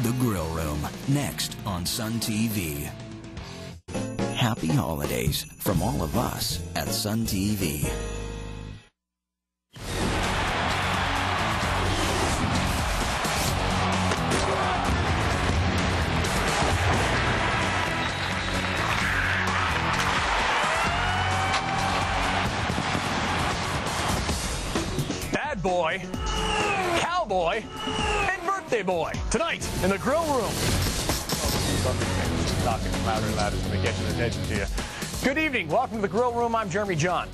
The Grill Room, next on SunTV. Happy holidays from all of us at SunTV. Bad boy, cowboy, and birthday boy tonight in the Grill Room. Talking louder and louder so we get your attention to you. Good evening. Welcome to the Grill Room. I'm Jeremy John.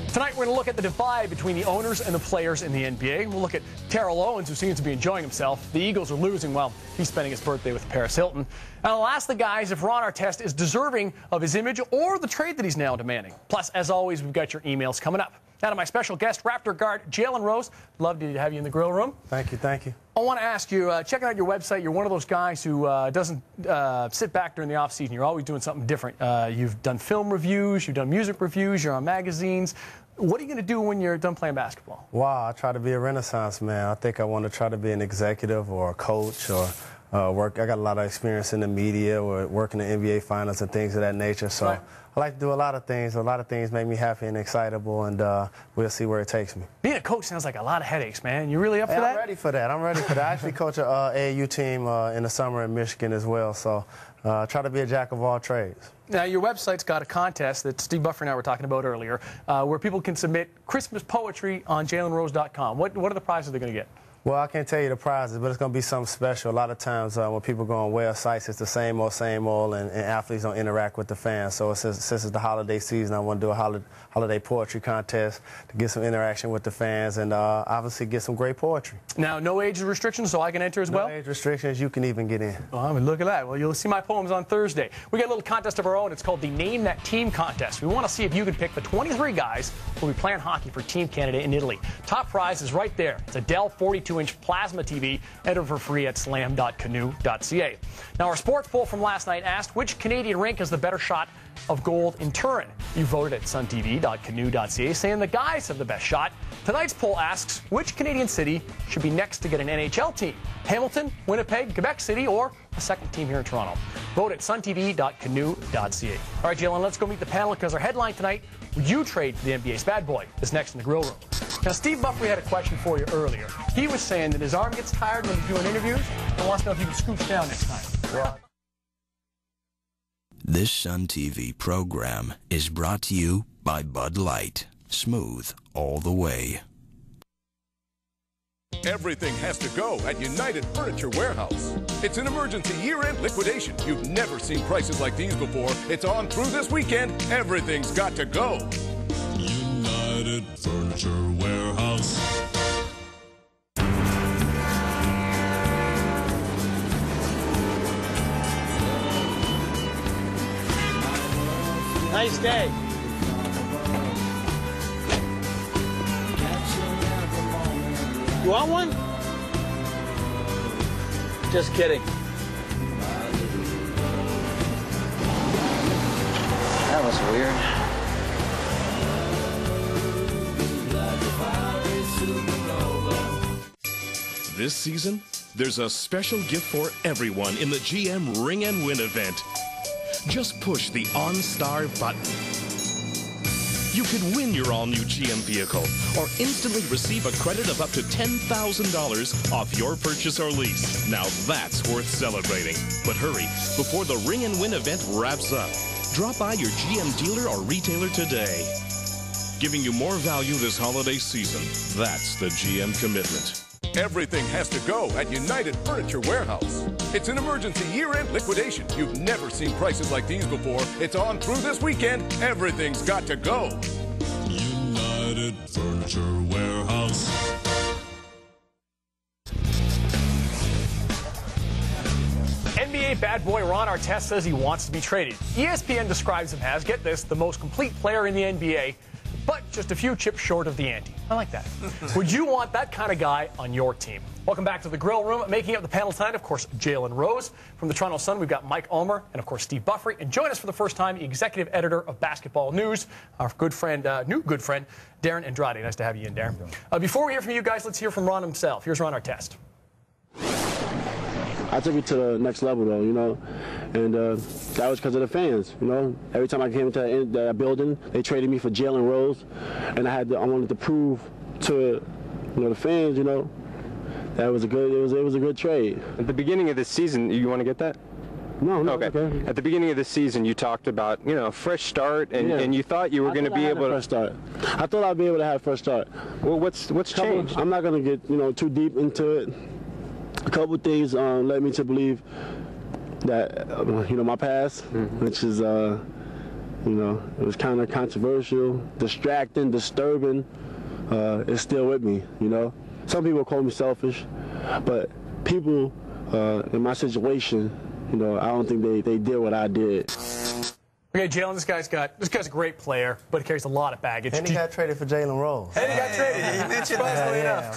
Tonight we're going to look at the divide between the owners and the players in the NBA. We'll look at Terrell Owens, who seems to be enjoying himself. The Eagles are losing while he's spending his birthday with Paris Hilton. And I'll ask the guys if Ron Artest is deserving of his image or the trade that he's now demanding. Plus, as always, we've got your emails coming up. Now to my special guest, Raptor guard Jalen Rose. Love to have you in the Grill Room. Thank you, thank you. I want to ask you, checking out your website, you're one of those guys who doesn't sit back during the off-season. You're always doing something different. You've done film reviews, you've done music reviews, you're on magazines. What are you going to do when you're done playing basketball? Wow, I try to be a Renaissance man. I think I want to try to be an executive or a coach or work. I got a lot of experience in the media or working in the NBA finals and things of that nature. So right. I like to do a lot of things. A lot of things make me happy and excitable, and we'll see where it takes me. Being a coach sounds like a lot of headaches, man. You really up for that? I'm ready for that. I'm ready for that. I actually coach an AAU team in the summer in Michigan as well. So try to be a jack of all trades. Now, your website's got a contest that Steve Buffer and I were talking about earlier, where people can submit Christmas poetry on JalenRose.com. What are the prizes they're going to get? Well, I can't tell you the prizes, but it's going to be something special. A lot of times when people go on websites, it's the same old, and athletes don't interact with the fans. So since it's the holiday season, I want to do a holiday poetry contest to get some interaction with the fans and obviously get some great poetry. Now, no age restrictions, so I can enter as well? No age restrictions. You can even get in. Well, I mean, look at that. Well, you'll see my poems on Thursday. We got a little contest of our own. It's called the Name That Team Contest. We want to see if you can pick the 23 guys who will be playing hockey for Team Canada in Italy. Top prize is right there. It's a Dell 42-inch plasma TV. Enter for free at slam.canoe.ca. Now, our sports poll from last night asked which Canadian rink has the better shot of gold in Turin. You voted at suntv.canoe.ca, saying the guys have the best shot. Tonight's poll asks which Canadian city should be next to get an NHL team. Hamilton, Winnipeg, Quebec City, or a second team here in Toronto. Vote at suntv.canoe.ca. All right, Jalen, let's go meet the panel because our headline tonight, would you trade for the NBA's bad boy, is next in the Grill Room. Now, Steve Buffer had a question for you earlier. He was saying that his arm gets tired when he's doing interviews and wants to know if you can scooch down next time. Well, this SunTV program is brought to you by Bud Light. Smooth all the way. Everything has to go at United Furniture Warehouse. It's an emergency year-end liquidation. You've never seen prices like these before. It's on through this weekend. Everything's got to go. United Furniture Warehouse. Nice day. You want one? Just kidding. That was weird. This season, there's a special gift for everyone in the GM Ring and Win event. Just push the OnStar button. You could win your all-new GM vehicle or instantly receive a credit of up to $10,000 off your purchase or lease. Now that's worth celebrating. But hurry, before the Ring and Win event wraps up. Drop by your GM dealer or retailer today. Giving you more value this holiday season. That's the GM commitment. Everything has to go at United Furniture Warehouse. It's an emergency year-end liquidation. You've never seen prices like these before. It's on through this weekend. Everything's got to go. United Furniture Warehouse. NBA bad boy Ron Artest says he wants to be traded. ESPN describes him as, get this, the most complete player in the NBA, but just a few chips short of the ante. I like that. Would you want that kind of guy on your team? Welcome back to the Grill Room. Making up the panel tonight, of course, Jalen Rose. From the Toronto Sun, we've got Mike Ulmer and, of course, Steve Buffer. And join us for the first time, the executive editor of Basketball News, our good friend, new good friend, Darren Andrade. Nice to have you in, Darren. Before we hear from you guys, let's hear from Ron himself. Here's Ron Artest. I took it to the next level, though, you know, and that was because of the fans, you know. Every time I came into that building, they traded me for Jalen Rose, and I wanted to prove to, the fans, you know, that it was a good trade. At the beginning of this season, you want to get that? No, okay. At the beginning of the season, you talked about, a fresh start, and you thought you were going to be able to. Fresh start. I thought I'd be able to have a fresh start. Well, what's changed? I'm not going to get, too deep into it. A couple things led me to believe that, my past, which is, it was kind of controversial, distracting, disturbing. It's still with me, Some people call me selfish, but people in my situation, I don't think they did what I did. Okay, Jalen, this guy's a great player, but he carries a lot of baggage. And he got traded for Jalen Rose. And he got traded. He mentioned that.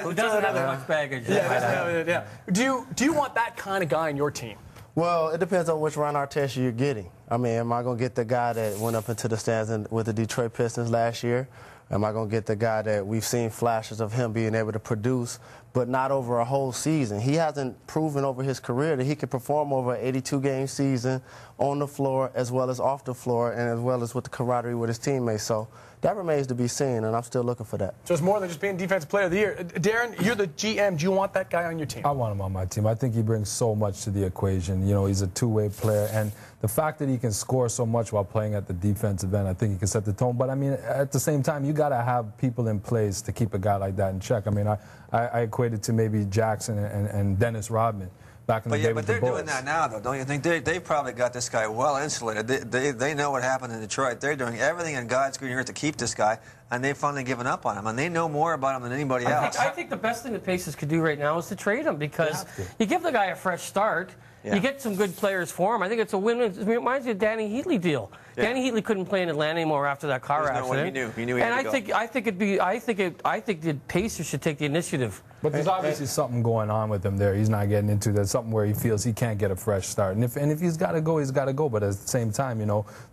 Who doesn't have much baggage? Yeah. Do you want that kind of guy on your team? Well, it depends on which Ron Artest you're getting. I mean, am I going to get the guy that went up into the stands with the Detroit Pistons last year? Am I going to get the guy that we've seen flashes of him being able to produce, but not over a whole season? He hasn't proven over his career that he can perform over an 82-game season on the floor as well as off the floor and as well as with the camaraderie with his teammates. So that remains to be seen, and I'm still looking for that. So it's more than just being Defensive Player of the Year. Darren, you're the GM. Do you want that guy on your team? I want him on my team. I think he brings so much to the equation. He's a two-way player, and the fact that he can score so much while playing at the defensive end, I think he can set the tone. But, I mean, at the same time, you got to have people in place to keep a guy like that in check. I mean, I equated to maybe Jackson and Dennis Rodman back in the day with the Bulls. But they're doing that now, though, don't you think? They probably got this guy well insulated. They know what happened in Detroit. They're doing everything in God's green earth to keep this guy, and they've finally given up on him. And they know more about him than anybody else. I think the best thing the Pacers could do right now is to trade him, because you give the guy a fresh start. Yeah. You get some good players for him. I think it's a win-win. It reminds me of Danny Heatley deal. Yeah. Danny Heatley couldn't play in Atlanta anymore after that car accident. He knew he had to go. I think the Pacers should take the initiative. But there's obviously something going on with him there. He's not getting into that. Something where he feels he can't get a fresh start. And if he's got to go, he's got to go. But at the same time,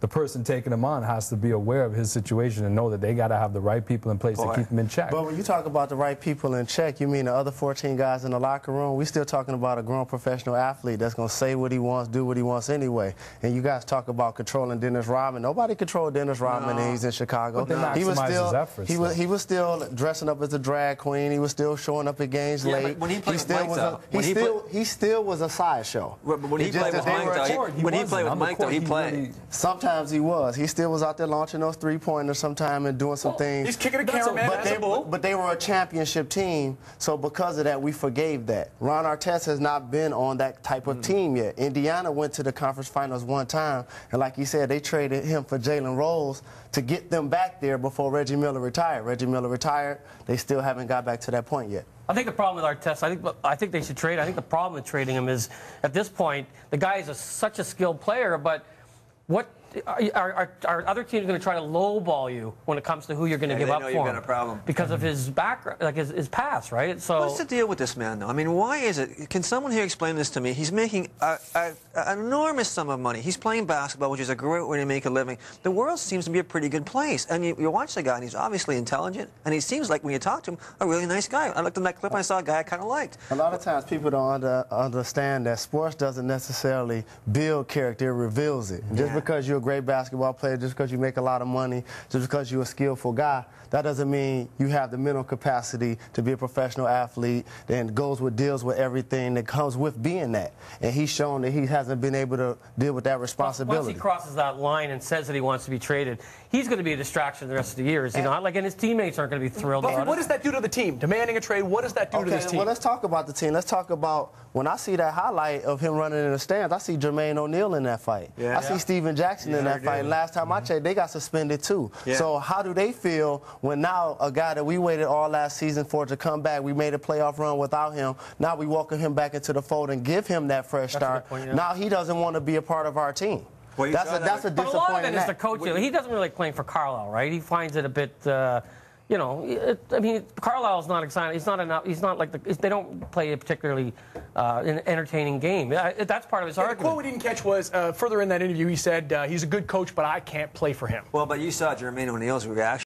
the person taking him on has to be aware of his situation and know that they got to have the right people in place to keep him in check. But when you talk about the right people in check, you mean the other 14 guys in the locker room? We're still talking about a grown professional athlete that's going to say what he wants, do what he wants anyway. And you guys talk about controlling Dennis Rodman. Nobody controlled Dennis Rodman and he's in Chicago. But he was still dressing up as a drag queen. He was still showing up at games late. When he played he still was a sideshow. When he played with Mike, though, he played. Sometimes he was. He still was out there launching those three-pointers sometime and doing some things. He's kicking a cameraman. But they were a championship team, so because of that, we forgave that. Ron Artest has not been on that type of team yet. Indiana went to the conference finals one time, and like you said, they traded him for Jalen Rose to get them back there before Reggie Miller retired. Reggie Miller retired. They still haven't got back to that point yet. I think the problem with Artest, I think they should trade. I think the problem with trading him is, at this point, the guy is such a skilled player, but what are other teams going to try to lowball you when it comes to who you're going to give up for him? Got a problem because of his background, like his past, right? So what's the deal with this man, though? I mean, why is it? Can someone here explain this to me? He's making an enormous sum of money. He's playing basketball, which is a great way to make a living. The world seems to be a pretty good place, and you watch the guy, and he's obviously intelligent, and he seems like, when you talk to him, a really nice guy. I looked in that clip, and I saw a guy I kind of liked. A lot of times people don't understand that sports doesn't necessarily build character, it reveals it. Just because you're a great basketball player, just because you make a lot of money, just because you're a skillful guy, that doesn't mean you have the mental capacity to be a professional athlete and deals with everything that comes with being that. And he's shown that he hasn't been able to deal with that responsibility. Once he crosses that line and says that he wants to be traded, he's going to be a distraction the rest of the year, is he not? Like, and his teammates aren't going to be thrilled about it. What does that do to the team? Demanding a trade, what does that do to this team? Well, let's talk about the team. Let's talk about, when I see that highlight of him running in the stands, I see Jermaine O'Neal in that fight. I see Steven Jackson in that fight. And last time I checked, they got suspended too. So how do they feel when now a guy that we waited all last season for to come back, we made a playoff run without him, now we welcome him back into the fold and give him that fresh start. Now he doesn't want to be a part of our team. Well, that's a disappointing. But a lot of it is the coaching. He doesn't really like playing for Carlisle, right? He finds it a bit. I mean, Carlisle's not exciting. He's not enough. He's not like they don't play a particularly entertaining game. That's part of his argument. The quote we didn't catch was further in that interview. He said he's a good coach, but I can't play for him. Well, but you saw Jermaine O'Neal's reaction.